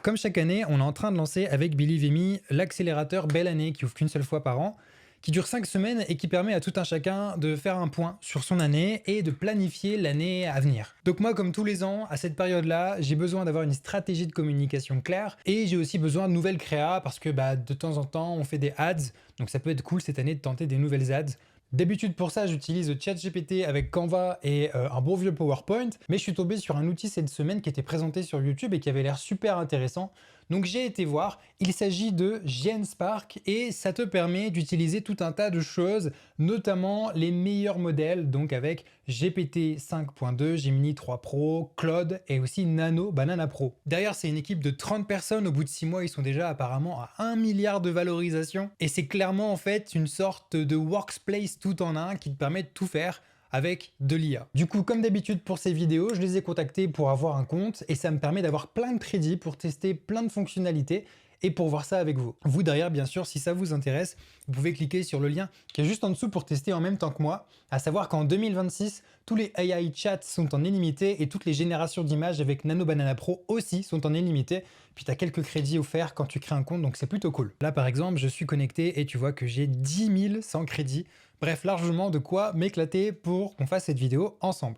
Comme chaque année, on est en train de lancer avec Believe Me l'accélérateur Belle Année qui ouvre qu'une seule fois par an, qui dure 5 semaines et qui permet à tout un chacun de faire un point sur son année et de planifier l'année à venir. Donc moi, comme tous les ans, à cette période-là, j'ai besoin d'avoir une stratégie de communication claire et j'ai aussi besoin de nouvelles créas parce que de temps en temps, on fait des ads, donc ça peut être cool cette année de tenter des nouvelles ads. D'habitude pour ça, j'utilise ChatGPT avec Canva et un bon vieux PowerPoint, mais je suis tombé sur un outil cette semaine qui était présenté sur YouTube et qui avait l'air super intéressant. Donc j'ai été voir, il s'agit de Genspark et ça te permet d'utiliser tout un tas de choses, notamment les meilleurs modèles, donc avec GPT 5.2, Gemini 3 Pro, Claude et aussi Nano Banana Pro. Derrière, c'est une équipe de 30 personnes, au bout de 6 mois, ils sont déjà apparemment à 1 milliard de valorisation et c'est clairement en fait une sorte de workspace tout en un qui te permet de tout faire avec de l'IA. Du coup, comme d'habitude pour ces vidéos, je les ai contactés pour avoir un compte et ça me permet d'avoir plein de crédits pour tester plein de fonctionnalités et pour voir ça avec vous. Vous derrière, bien sûr, si ça vous intéresse, vous pouvez cliquer sur le lien qui est juste en dessous pour tester en même temps que moi, à savoir qu'en 2026, tous les AI chats sont en illimité et toutes les générations d'images avec Nano Banana Pro aussi sont en illimité. Puis tu as quelques crédits offerts quand tu crées un compte, donc c'est plutôt cool. Là, par exemple, je suis connecté et tu vois que j'ai 10 100 crédits. Bref, largement de quoi m'éclater pour qu'on fasse cette vidéo ensemble.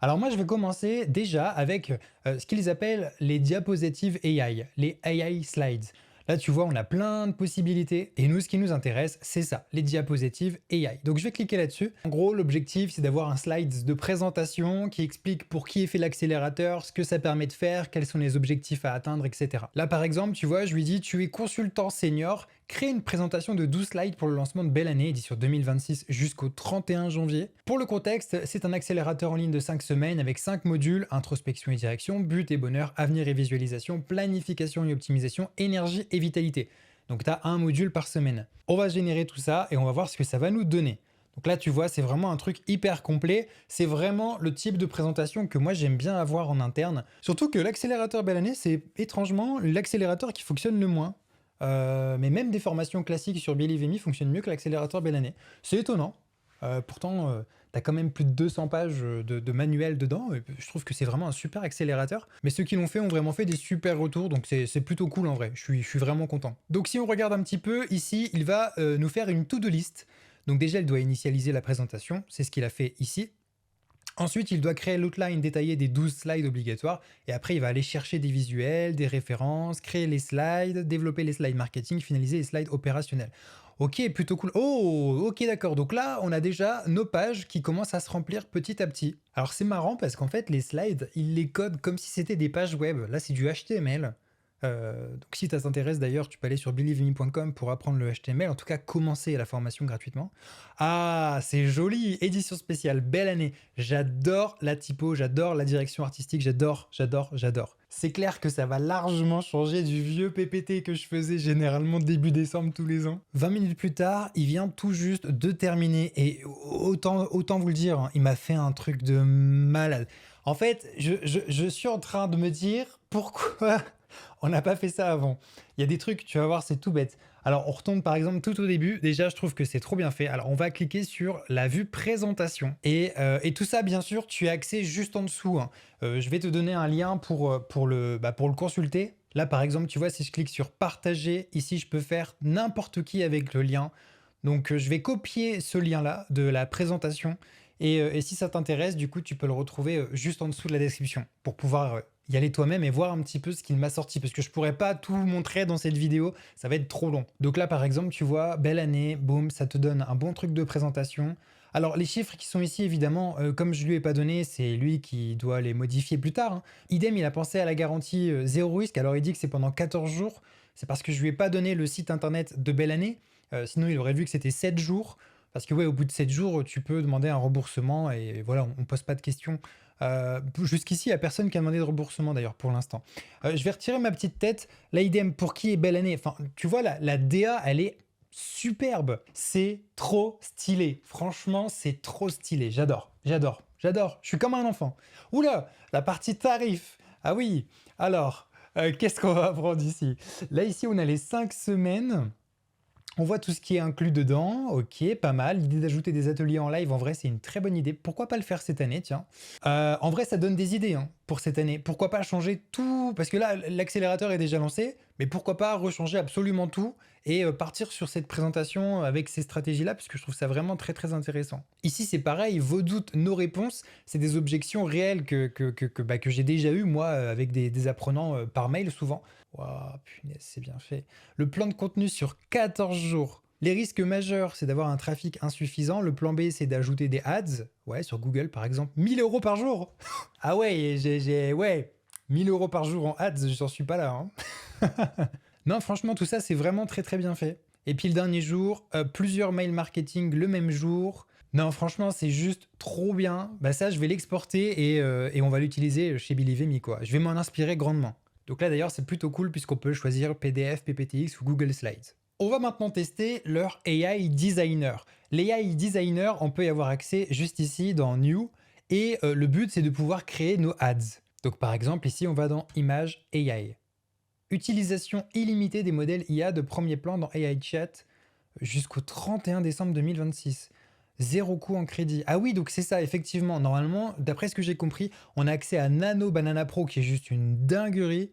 Alors moi, je vais commencer déjà avec ce qu'ils appellent les diapositives AI, les AI slides. Là, tu vois, on a plein de possibilités et nous, ce qui nous intéresse, c'est ça, les diapositives AI. Donc, je vais cliquer là-dessus. En gros, l'objectif, c'est d'avoir un slide de présentation qui explique pour qui est fait l'accélérateur, ce que ça permet de faire, quels sont les objectifs à atteindre, etc. Là, par exemple, tu vois, je lui dis, tu es consultant senior, crée une présentation de 12 slides pour le lancement de Belle Année, édition 2026 jusqu'au 31 janvier. Pour le contexte, c'est un accélérateur en ligne de 5 semaines avec 5 modules, introspection et direction, but et bonheur, avenir et visualisation, planification et optimisation, énergie et vitalité. Donc tu as un module par semaine. On va générer tout ça et on va voir ce que ça va nous donner. Donc là, tu vois, c'est vraiment un truc hyper complet. C'est vraiment le type de présentation que moi, j'aime bien avoir en interne. Surtout que l'accélérateur Belle Année, c'est étrangement l'accélérateur qui fonctionne le moins. Mais même des formations classiques sur Believe Me fonctionnent mieux que l'accélérateur Belle Année. C'est étonnant. Pourtant, tu as quand même plus de 200 pages de manuel dedans. Et je trouve que c'est vraiment un super accélérateur. Mais ceux qui l'ont fait ont vraiment fait des super retours. Donc c'est plutôt cool en vrai. Je suis vraiment content. Donc si on regarde un petit peu, ici, il va nous faire une to-do list. Donc déjà, il doit initialiser la présentation. C'est ce qu'il a fait ici. Ensuite, il doit créer l'outline détaillée des 12 slides obligatoires et après, il va aller chercher des visuels, des références, créer les slides, développer les slides marketing, finaliser les slides opérationnels. Ok, plutôt cool. Oh, ok, d'accord. Donc là, on a déjà nos pages qui commencent à se remplir petit à petit. Alors, c'est marrant parce qu'en fait, les slides, il les code comme si c'était des pages web. Là, c'est du HTML. Donc si ça t'intéresse d'ailleurs, tu peux aller sur believeme.com pour apprendre le HTML, en tout cas commencer la formation gratuitement. Ah, c'est joli, édition spéciale, Belle Année. J'adore la typo, j'adore la direction artistique, j'adore. C'est clair que ça va largement changer du vieux PPT que je faisais généralement début décembre tous les ans. 20 minutes plus tard, il vient tout juste de terminer et autant vous le dire, hein, il m'a fait un truc de malade. En fait, je suis en train de me dire pourquoi on n'a pas fait ça avant. Il y a des trucs, tu vas voir, c'est tout bête. Alors, on retombe par exemple tout au début. Déjà, je trouve que c'est trop bien fait. Alors, on va cliquer sur la vue présentation. Et tout ça, bien sûr, tu as accès juste en dessous, hein. Je vais te donner un lien pour le consulter. Là, par exemple, tu vois, si je clique sur partager, ici, je peux faire n'importe qui avec le lien. Donc, je vais copier ce lien-là de la présentation. Et si ça t'intéresse, du coup, tu peux le retrouver juste en dessous de la description pour pouvoir y aller toi-même et voir un petit peu ce qu'il m'a sorti. Parce que je pourrais pas tout montrer dans cette vidéo, ça va être trop long. Donc là, par exemple, tu vois, Belle Année, boum, ça te donne un bon truc de présentation. Alors, les chiffres qui sont ici, évidemment, comme je lui ai pas donné, c'est lui qui doit les modifier plus tard, hein. Idem, il a pensé à la garantie zéro risque. Alors, il dit que c'est pendant 14 jours. C'est parce que je lui ai pas donné le site internet de Belle Année. Sinon, il aurait vu que c'était 7 jours. Parce que ouais, au bout de 7 jours, tu peux demander un remboursement et voilà, on ne pose pas de questions. Jusqu'ici, il n'y a personne qui a demandé de remboursement d'ailleurs pour l'instant. Je vais retirer ma petite tête. Là, idem, pour qui est Belle Année? Enfin, tu vois, la DA, elle est superbe. C'est trop stylé. Franchement, c'est trop stylé. J'adore. Je suis comme un enfant. Oula, la partie tarif. Ah oui, alors, qu'est-ce qu'on va apprendre ici? Là, ici, on a les 5 semaines. On voit tout ce qui est inclus dedans, ok, pas mal. L'idée d'ajouter des ateliers en live, en vrai, c'est une très bonne idée. Pourquoi pas le faire cette année, tiens. En vrai, ça donne des idées hein, pour cette année. Pourquoi pas changer tout? Parce que là, l'accélérateur est déjà lancé, mais pourquoi pas rechanger absolument tout et partir sur cette présentation avec ces stratégies-là, parce que je trouve ça vraiment très très intéressant. Ici, c'est pareil, vos doutes, nos réponses, c'est des objections réelles que j'ai déjà eues, moi, avec des apprenants par mail souvent. Waouh, punaise, c'est bien fait. Le plan de contenu sur 14 jours. Les risques majeurs, c'est d'avoir un trafic insuffisant. Le plan B, c'est d'ajouter des ads. Ouais, sur Google, par exemple. 1 000 € par jour. Ah ouais, ouais, 1 000 € par jour en ads, j'en suis pas là. Hein. Non, franchement, tout ça, c'est vraiment très très bien fait. Et puis le dernier jour, plusieurs mails marketing le même jour. Non, franchement, c'est juste trop bien. Bah ça, je vais l'exporter et on va l'utiliser chez Believe Me, quoi. Je vais m'en inspirer grandement. Donc là d'ailleurs c'est plutôt cool puisqu'on peut choisir PDF, PPTX ou Google Slides. On va maintenant tester leur AI Designer. L'AI Designer, on peut y avoir accès juste ici dans New et le but c'est de pouvoir créer nos ads. Donc par exemple ici on va dans Image AI. Utilisation illimitée des modèles IA de premier plan dans AI Chat jusqu'au 31 décembre 2026. Zéro coût en crédit. Ah oui, donc c'est ça, effectivement. Normalement, d'après ce que j'ai compris, on a accès à Nano Banana Pro, qui est juste une dinguerie,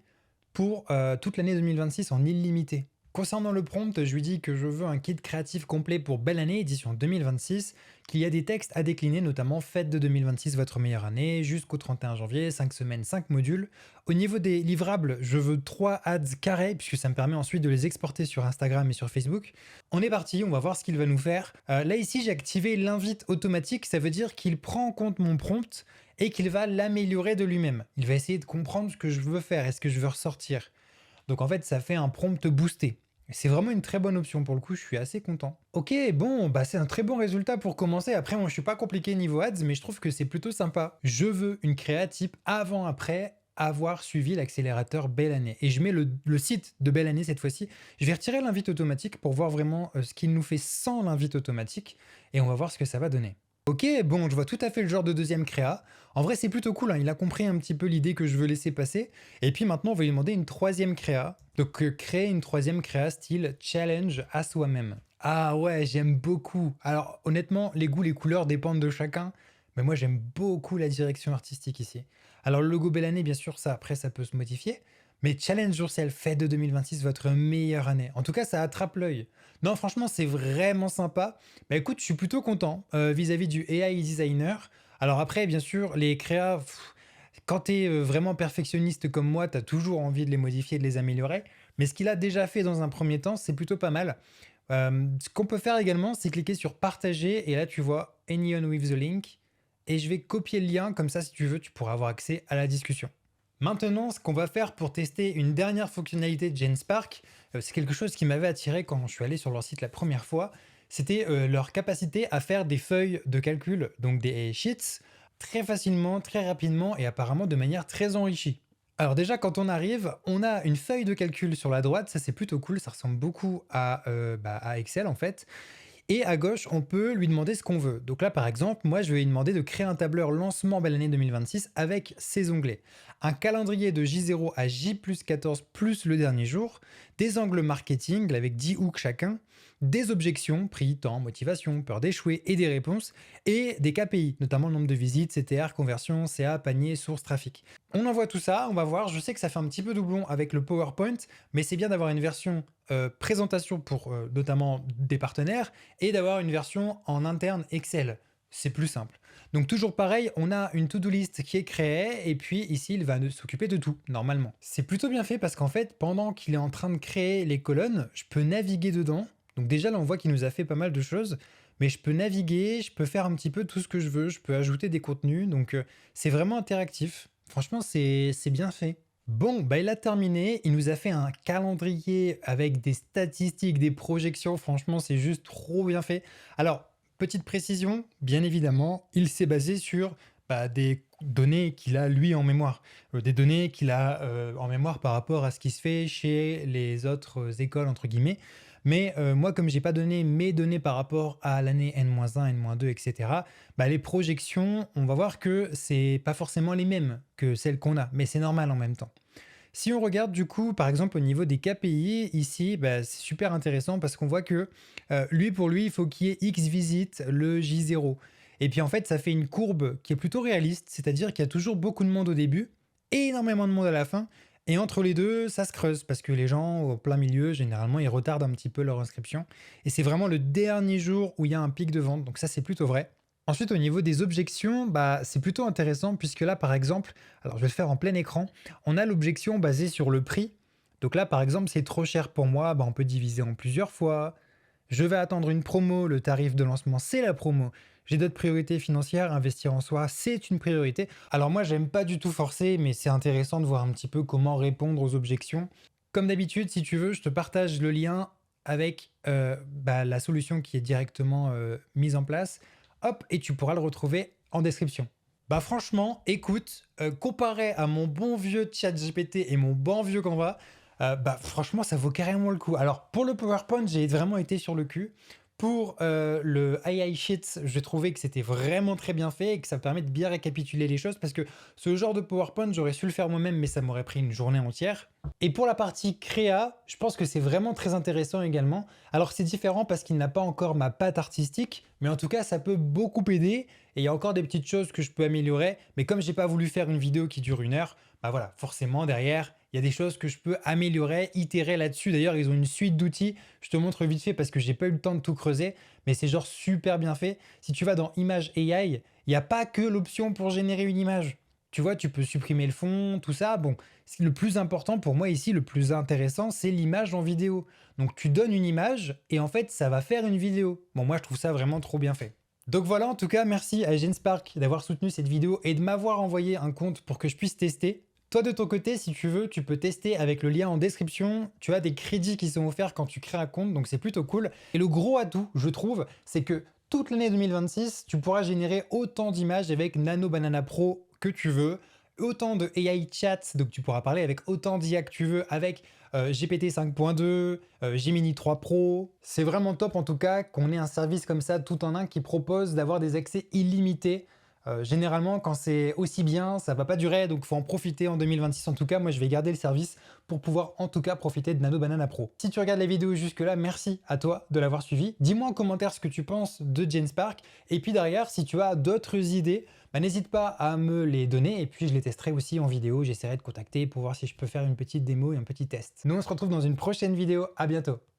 pour toute l'année 2026 en illimité. Concernant le prompt, je lui dis que je veux un kit créatif complet pour Belle Année, édition 2026, qu'il y a des textes à décliner, notamment Fête de 2026, votre meilleure année, jusqu'au 31 janvier, 5 semaines, 5 modules. Au niveau des livrables, je veux 3 ads carrés, puisque ça me permet ensuite de les exporter sur Instagram et sur Facebook. On est parti, on va voir ce qu'il va nous faire. Là ici, j'ai activé l'invite automatique, ça veut dire qu'il prend en compte mon prompt et qu'il va l'améliorer de lui-même. Il va essayer de comprendre ce que je veux faire et ce que je veux ressortir. Donc en fait, ça fait un prompt boosté. C'est vraiment une très bonne option pour le coup, je suis assez content. Ok, bon, bah c'est un très bon résultat pour commencer. Après, moi je suis pas compliqué niveau ads, mais je trouve que c'est plutôt sympa. Je veux une créa type avant-après avoir suivi l'accélérateur Belle Année. Et je mets le site de Belle Année cette fois-ci. Je vais retirer l'invite automatique pour voir vraiment ce qu'il nous fait sans l'invite automatique. Et on va voir ce que ça va donner. Ok, bon, je vois tout à fait le genre de deuxième créa. En vrai, c'est plutôt cool, hein, il a compris un petit peu l'idée que je veux laisser passer. Et puis maintenant, on va lui demander une troisième créa. Donc, créer une troisième créa style challenge à soi-même. Ah ouais, j'aime beaucoup. Alors, honnêtement, les goûts, les couleurs dépendent de chacun. Mais moi, j'aime beaucoup la direction artistique ici. Alors, le logo Belle Année, bien sûr, ça, après, ça peut se modifier. Mais Challenge Yourself, fête de 2026, votre meilleure année. En tout cas, ça attrape l'œil. Non, franchement, c'est vraiment sympa. Bah écoute, je suis plutôt content vis-à-vis du AI Designer. Alors après, bien sûr, les créas, quand tu es vraiment perfectionniste comme moi, tu as toujours envie de les modifier, de les améliorer. Mais ce qu'il a déjà fait dans un premier temps, c'est plutôt pas mal. Ce qu'on peut faire également, c'est cliquer sur partager et là tu vois Anyone with the link et je vais copier le lien, comme ça si tu veux, tu pourras avoir accès à la discussion. Maintenant, ce qu'on va faire pour tester une dernière fonctionnalité de Genspark, c'est quelque chose qui m'avait attiré quand je suis allé sur leur site la première fois, c'était leur capacité à faire des feuilles de calcul, donc des sheets, très facilement, très rapidement et apparemment de manière très enrichie. Alors déjà, quand on arrive, on a une feuille de calcul sur la droite, ça c'est plutôt cool, ça ressemble beaucoup à Excel en fait. Et à gauche, on peut lui demander ce qu'on veut. Donc là, par exemple, moi, je vais lui demander de créer un tableur lancement Belle Année 2026 avec ces onglets. Un calendrier de J0 à J+14 plus le dernier jour, des angles marketing avec 10 hooks chacun, des objections, prix, temps, motivation, peur d'échouer et des réponses, et des KPI, notamment le nombre de visites, CTR, conversion, CA, panier, source, trafic. On envoie tout ça, on va voir, je sais que ça fait un petit peu doublon avec le PowerPoint, mais c'est bien d'avoir une version présentation pour notamment des partenaires et d'avoir une version en interne Excel. C'est plus simple. Donc toujours pareil, on a une to-do list qui est créée et puis ici il va s'occuper de tout normalement. C'est plutôt bien fait parce qu'en fait pendant qu'il est en train de créer les colonnes, je peux naviguer dedans. Donc déjà là on voit qu'il nous a fait pas mal de choses, mais je peux naviguer, je peux faire un petit peu tout ce que je veux, je peux ajouter des contenus, donc c'est vraiment interactif. Franchement c'est bien fait. Bon, bah il a terminé, il nous a fait un calendrier avec des statistiques, des projections, franchement c'est juste trop bien fait. Alors, petite précision, bien évidemment, il s'est basé sur des données qu'il a lui en mémoire, des données qu'il a en mémoire par rapport à ce qui se fait chez les autres écoles entre guillemets. Mais moi, comme j'ai pas donné mes données par rapport à l'année N-1, N-2, etc., les projections, on va voir que c'est pas forcément les mêmes que celles qu'on a, mais c'est normal en même temps. Si on regarde du coup, par exemple, au niveau des KPI, ici, bah, c'est super intéressant parce qu'on voit que lui, pour lui, il faut qu'il y ait X visites le J0. Et puis en fait, ça fait une courbe qui est plutôt réaliste, c'est-à-dire qu'il y a toujours beaucoup de monde au début et énormément de monde à la fin. Et entre les deux, ça se creuse parce que les gens au plein milieu, généralement, ils retardent un petit peu leur inscription. Et c'est vraiment le dernier jour où il y a un pic de vente. Donc ça, c'est plutôt vrai. Ensuite, au niveau des objections, bah, c'est plutôt intéressant puisque là, par exemple, alors je vais le faire en plein écran, on a l'objection basée sur le prix. Donc là, par exemple, c'est trop cher pour moi, bah, on peut diviser en plusieurs fois. Je vais attendre une promo, le tarif de lancement, c'est la promo. J'ai d'autres priorités financières, investir en soi, c'est une priorité. Alors moi, j'aime pas du tout forcer, mais c'est intéressant de voir un petit peu comment répondre aux objections. Comme d'habitude, si tu veux, je te partage le lien avec bah, la solution qui est directement mise en place. Hop, et tu pourras le retrouver en description. Bah franchement, écoute, comparé à mon bon vieux ChatGPT et mon bon vieux Canva, bah franchement, ça vaut carrément le coup. Alors pour le PowerPoint, j'ai vraiment été sur le cul. Pour le AI Sheets, j'ai trouvé que c'était vraiment très bien fait et que ça permet de bien récapituler les choses parce que ce genre de PowerPoint, j'aurais su le faire moi-même, mais ça m'aurait pris une journée entière. Et pour la partie créa, je pense que c'est vraiment très intéressant également. Alors c'est différent parce qu'il n'a pas encore ma patte artistique, mais en tout cas ça peut beaucoup aider. Et il y a encore des petites choses que je peux améliorer, mais comme j'ai pas voulu faire une vidéo qui dure 1 heure, bah voilà, forcément derrière, il y a des choses que je peux améliorer, itérer là-dessus. D'ailleurs, ils ont une suite d'outils. Je te montre vite fait parce que j'ai pas eu le temps de tout creuser, mais c'est genre super bien fait. Si tu vas dans Image AI, il n'y a pas que l'option pour générer une image. Tu vois, tu peux supprimer le fond, tout ça. Bon, le plus important pour moi ici, le plus intéressant, c'est l'image en vidéo. Donc tu donnes une image et en fait, ça va faire une vidéo. Bon, moi, je trouve ça vraiment trop bien fait. Donc voilà, en tout cas, merci à Genspark d'avoir soutenu cette vidéo et de m'avoir envoyé un compte pour que je puisse tester. Toi, de ton côté, si tu veux, tu peux tester avec le lien en description. Tu as des crédits qui sont offerts quand tu crées un compte, donc c'est plutôt cool. Et le gros atout, je trouve, c'est que toute l'année 2026, tu pourras générer autant d'images avec Nano Banana Pro que tu veux, autant de AI chat, donc tu pourras parler avec autant d'IA que tu veux, avec GPT 5.2, Gemini 3 Pro. C'est vraiment top en tout cas qu'on ait un service comme ça tout en un qui propose d'avoir des accès illimités. Généralement, quand c'est aussi bien, ça va pas durer, donc il faut en profiter en 2026. En tout cas, moi, je vais garder le service pour pouvoir en tout cas profiter de Nano Banana Pro. Si tu regardes la vidéo jusque-là, merci à toi de l'avoir suivi. Dis-moi en commentaire ce que tu penses de Genspark. Et puis derrière, si tu as d'autres idées, bah, n'hésite pas à me les donner et puis je les testerai aussi en vidéo. J'essaierai de contacter pour voir si je peux faire une petite démo et un petit test. Nous, on se retrouve dans une prochaine vidéo. À bientôt.